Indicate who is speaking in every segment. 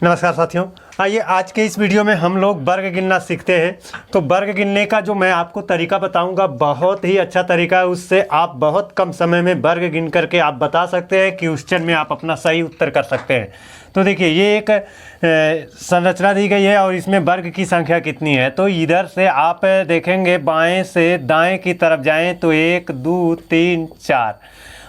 Speaker 1: नमस्कार साथियों, आइए आज के इस वीडियो में हम लोग वर्ग गिनना सीखते हैं। तो वर्ग गिनने का जो मैं आपको तरीका बताऊंगा बहुत ही अच्छा तरीका है। उससे आप बहुत कम समय में वर्ग गिन करके आप बता सकते हैं कि क्वेश्चन में आप अपना सही उत्तर कर सकते हैं। तो देखिए, ये एक संरचना दी गई है और इसमें वर्ग की संख्या कितनी है। तो इधर से आप देखेंगे, बाएँ से दाएँ की तरफ जाएँ तो 1 2 3 4,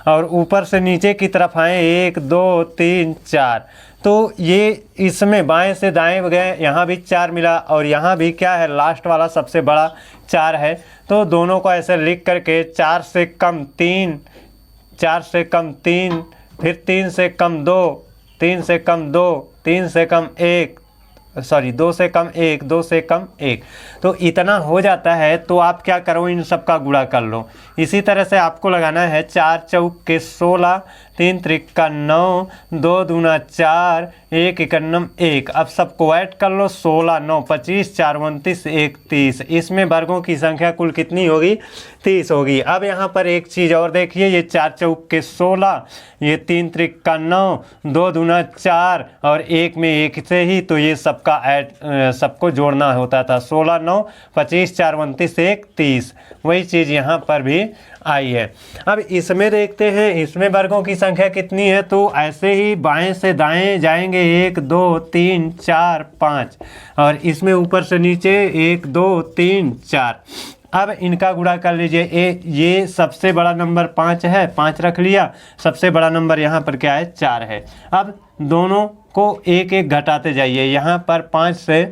Speaker 1: और ऊपर से नीचे की तरफ आए 1 2 3 4। तो ये इसमें बाएं से दाएं गए, यहाँ भी 4 मिला और यहाँ भी क्या है, लास्ट वाला सबसे बड़ा 4 है। तो दोनों को ऐसे लिख करके 4 से कम 3, 4 से कम 3, फिर 3 से कम 2, 3 से कम 2, 3 से कम 1, 2 से कम 1, 2 से कम 1। तो इतना हो जाता है। तो आप क्या करो, इन सब का गुणा कर लो। इसी तरह से आपको लगाना है 4 चौक के 16, 3 त्रिका 9, 2 दूना 4, 1 एकन्नम 1। अब सबको ऐड कर लो, 16 9 25, 4 29, 1 30। इसमें वर्गों की संख्या कुल कितनी होगी? 30 होगी। अब यहाँ पर एक चीज़ और देखिए, ये 4 चौक के 16, ये 3 त्रिका 9, 2 दूना 4 और 1 में 1 से ही तो ये सबका ऐड सबको जोड़ना होता था। 16 9 25, 4 29, 1 30। वही चीज़ यहाँ पर भी आई है। अब इसमें देखते हैं, इसमें वर्गों की संख्या कितनी है। तो ऐसे ही बाएं से दाएं जाएंगे, 1 2 3 4 5, और इसमें ऊपर से नीचे 1 2 3 4। अब इनका गुणा कर लीजिए। ये सबसे बड़ा नंबर 5 है, 5 रख लिया। सबसे बड़ा नंबर यहाँ पर क्या है? 4 है। अब दोनों को एक एक घटाते जाइए। यहाँ पर 5 से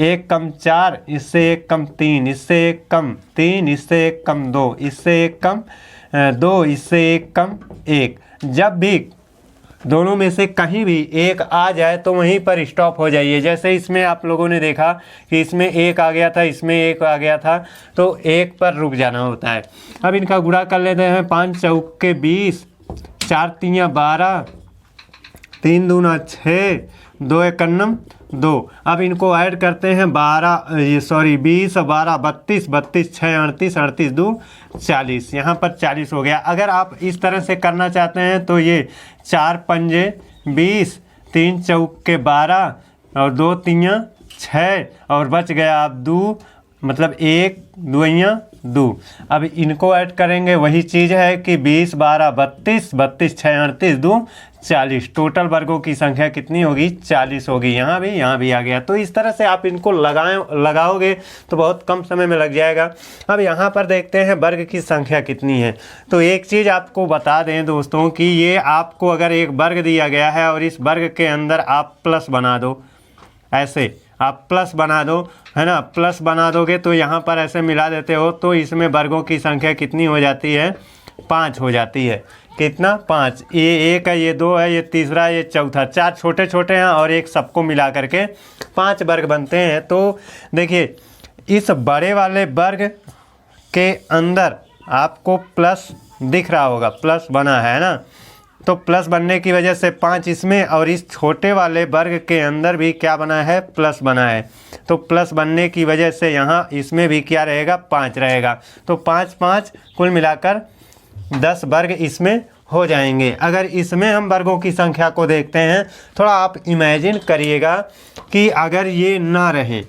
Speaker 1: 1 कम 4, इससे 1 कम 3, इससे 1 कम 3, इससे 1 कम 2, इससे 1 कम 2, इससे 1 कम 1। जब भी दोनों में से कहीं भी एक आ जाए तो वहीं पर स्टॉप हो जाइए। जैसे इसमें आप लोगों ने देखा कि इसमें 1 आ गया था, इसमें 1 आ गया था, तो 1 पर रुक जाना होता है। अब इनका गुणा कर लेते हैं। 5 चौक के 20, 4 तियाँ 12, 3 दूना 6, 2 एकन्नम 2। अब इनको ऐड करते हैं। 20 और 12 32, 32 6 38, 38 2 40। यहाँ पर 40 हो गया। अगर आप इस तरह से करना चाहते हैं तो ये 4 पंजे 20, 3 चौक के 12 और 2 तियाँ 6, और बच गया आप 2, मतलब 1 2 2। अब इनको ऐड करेंगे। वही चीज़ है कि 20 12 32, 32 6 38 2 40। टोटल वर्गों की संख्या कितनी होगी? 40 होगी। यहाँ भी आ गया। तो इस तरह से आप इनको लगाओगे तो बहुत कम समय में लग जाएगा। अब यहाँ पर देखते हैं वर्ग की संख्या कितनी है। तो एक चीज़ आपको बता दें दोस्तों कि ये आपको अगर एक वर्ग दिया गया है और इस वर्ग के अंदर आप प्लस बना दो, ऐसे आप प्लस बना दो, है ना। प्लस बना दोगे तो यहाँ पर ऐसे मिला देते हो तो इसमें वर्गों की संख्या कितनी हो जाती है? 5 हो जाती है। कितना? 5। ये 1 है, ये 2 है, ये तीसरा, ये चौथा। 4 छोटे छोटे हैं और एक सबको मिला करके 5 वर्ग बनते हैं। तो देखिए, इस बड़े वाले वर्ग के अंदर आपको प्लस दिख रहा होगा, प्लस बना है ना। तो प्लस बनने की वजह से 5 इसमें, और इस छोटे वाले वर्ग के अंदर भी क्या बना है? प्लस बना है। तो प्लस बनने की वजह से यहाँ इसमें भी क्या रहेगा? 5 रहेगा। तो 5 5 कुल मिलाकर 10 वर्ग इसमें हो जाएंगे। अगर इसमें हम वर्गों की संख्या को देखते हैं, थोड़ा आप इमेजिन करिएगा कि अगर ये ना रहे,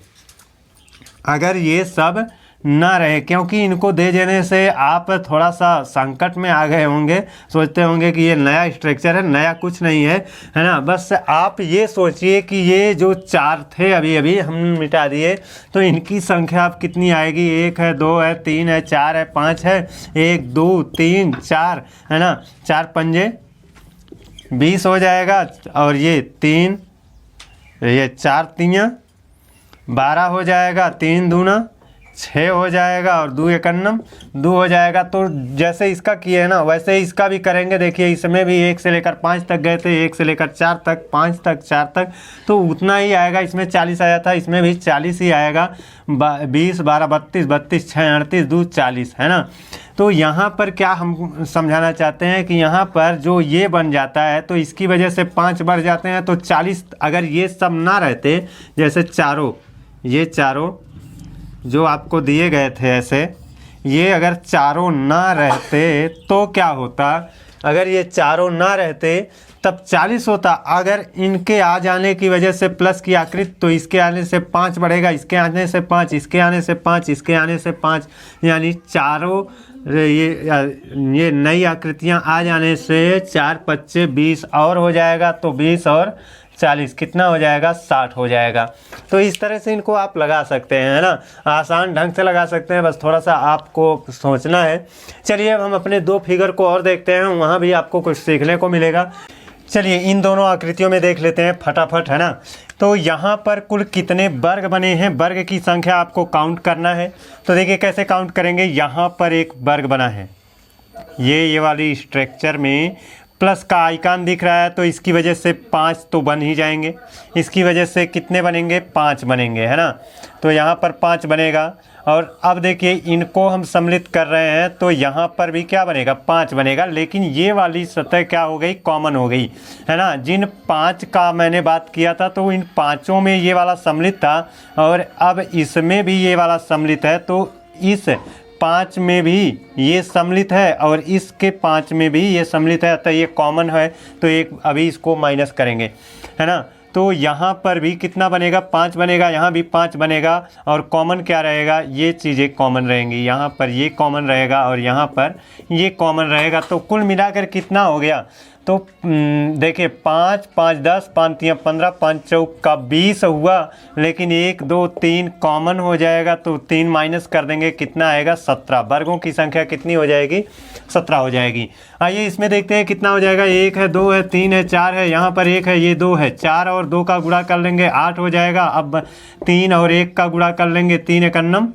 Speaker 1: अगर ये सब ना रहे, क्योंकि इनको दे देने से आप थोड़ा सा संकट में आ गए होंगे। सोचते होंगे कि ये नया स्ट्रक्चर है, नया कुछ नहीं है, है ना। बस आप ये सोचिए कि ये जो 4 थे अभी अभी हम मिटा दिए, तो इनकी संख्या अब कितनी आएगी? 1 है, 2 है, 3 है, 4 है, 5 है, 1 2 3 4, है ना। 4 पंजे 20 हो जाएगा, और ये 3, ये 4 तियाँ 12 हो जाएगा, 3 दूना 6 हो जाएगा, और 2 एकन्नम 2 हो जाएगा। तो जैसे इसका किए है ना, वैसे इसका भी करेंगे। देखिए, इसमें भी 1 से लेकर 5 तक गए थे, 1 से लेकर 4 तक, 5 तक, 4 तक, तो उतना ही आएगा। इसमें 40 आया था, इसमें भी 40 ही आएगा। 20 12 32, 32 6 38 2 40, है ना। तो यहाँ पर क्या हम समझाना चाहते हैं कि यहाँ पर जो ये बन जाता है तो इसकी वजह से 5 बढ़ जाते हैं। तो 40, अगर ये सब ना रहते, जैसे ये चारों जो आपको दिए गए थे ऐसे, ये अगर चारों ना रहते तो क्या होता? अगर ये चारों ना रहते तब 40 होता। अगर इनके आ जाने की वजह से प्लस की आकृति, तो इसके आने से 5 बढ़ेगा, इसके आने से 5, इसके आने से 5, इसके आने से 5, यानी चारों ये नई आकृतियां आ जाने से 4 पच्चे 20 और हो जाएगा। तो 20 और 40 कितना हो जाएगा? 60 हो जाएगा। तो इस तरह से इनको आप लगा सकते हैं, है ना, आसान ढंग से लगा सकते हैं, बस थोड़ा सा आपको सोचना है। चलिए अब हम अपने 2 फिगर को और देखते हैं, वहाँ भी आपको कुछ सीखने को मिलेगा। चलिए इन दोनों आकृतियों में देख लेते हैं फटाफट, है ना। तो यहाँ पर कुल कितने वर्ग बने हैं, वर्ग की संख्या आपको काउंट करना है। तो देखिए कैसे काउंट करेंगे। यहाँ पर एक वर्ग बना है, ये वाली स्ट्रक्चर में प्लस का आइकन दिख रहा है, तो इसकी वजह से 5 तो बन ही जाएंगे। इसकी वजह से कितने बनेंगे? 5 बनेंगे, है ना। तो यहाँ पर 5 बनेगा। और अब देखिए इनको हम सम्मिलित कर रहे हैं, तो यहाँ पर भी क्या बनेगा? 5 बनेगा। लेकिन ये वाली सतह क्या हो गई? कॉमन हो गई, है ना। जिन 5 का मैंने बात किया था, तो इन 5 में ये वाला सम्मिलित था, और अब इसमें भी ये वाला सम्मिलित है। तो इस 5 में भी ये सम्मिलित है और इसके 5 में भी ये सम्मिलित है, तो ये कॉमन है। तो एक अभी इसको माइनस करेंगे, है ना। तो यहाँ पर भी कितना बनेगा? 5 बनेगा, यहाँ भी 5 बनेगा। और कॉमन क्या रहेगा? ये चीज़ें कॉमन रहेंगी। यहाँ पर ये कॉमन रहेगा और यहाँ पर ये कॉमन रहेगा। तो कुल मिलाकर कितना हो गया? तो देखिए 5 5 10, 5 3 15, 5 चौका 20 हुआ। लेकिन 1 2 3 कॉमन हो जाएगा, तो 3 माइनस कर देंगे, कितना आएगा? 17। वर्गों की संख्या कितनी हो जाएगी? 17 हो जाएगी। आइए इसमें देखते हैं कितना हो जाएगा। 1 है, 2 है, 3 है, 4 है, यहाँ पर 1 है, ये 2 है। 4 और 2 का गुणा कर लेंगे, 8 हो जाएगा। अब 3 और 1 का गुणा कर लेंगे, 3 एक अन्नम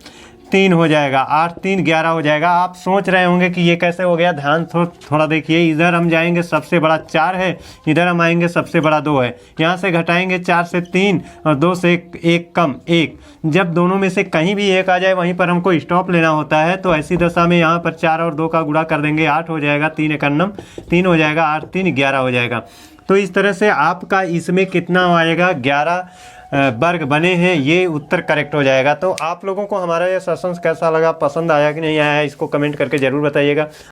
Speaker 1: 3 हो जाएगा। 8 3 11 हो जाएगा। आप सोच रहे होंगे कि ये कैसे हो गया। ध्यान थोड़ा देखिए। इधर हम जाएंगे, सबसे बड़ा 4 है, इधर हम आएंगे, सबसे बड़ा 2 है। यहाँ से घटाएंगे 4 से 3 और 2 से 1 कम 1। जब दोनों में से कहीं भी 1 आ जाए, वहीं पर हमको स्टॉप लेना होता है। तो ऐसी दशा में यहाँ पर 4 और 2 का गुणा कर देंगे, 8 हो जाएगा। 3 एक अन्नम 3 हो जाएगा, 8 3 11 हो जाएगा। तो इस तरह से आपका इसमें कितना आएगा? 11 वर्ग बने हैं। ये उत्तर करेक्ट हो जाएगा। तो आप लोगों को हमारा ये सेशन कैसा लगा, पसंद आया कि नहीं आया, इसको कमेंट करके ज़रूर बताइएगा।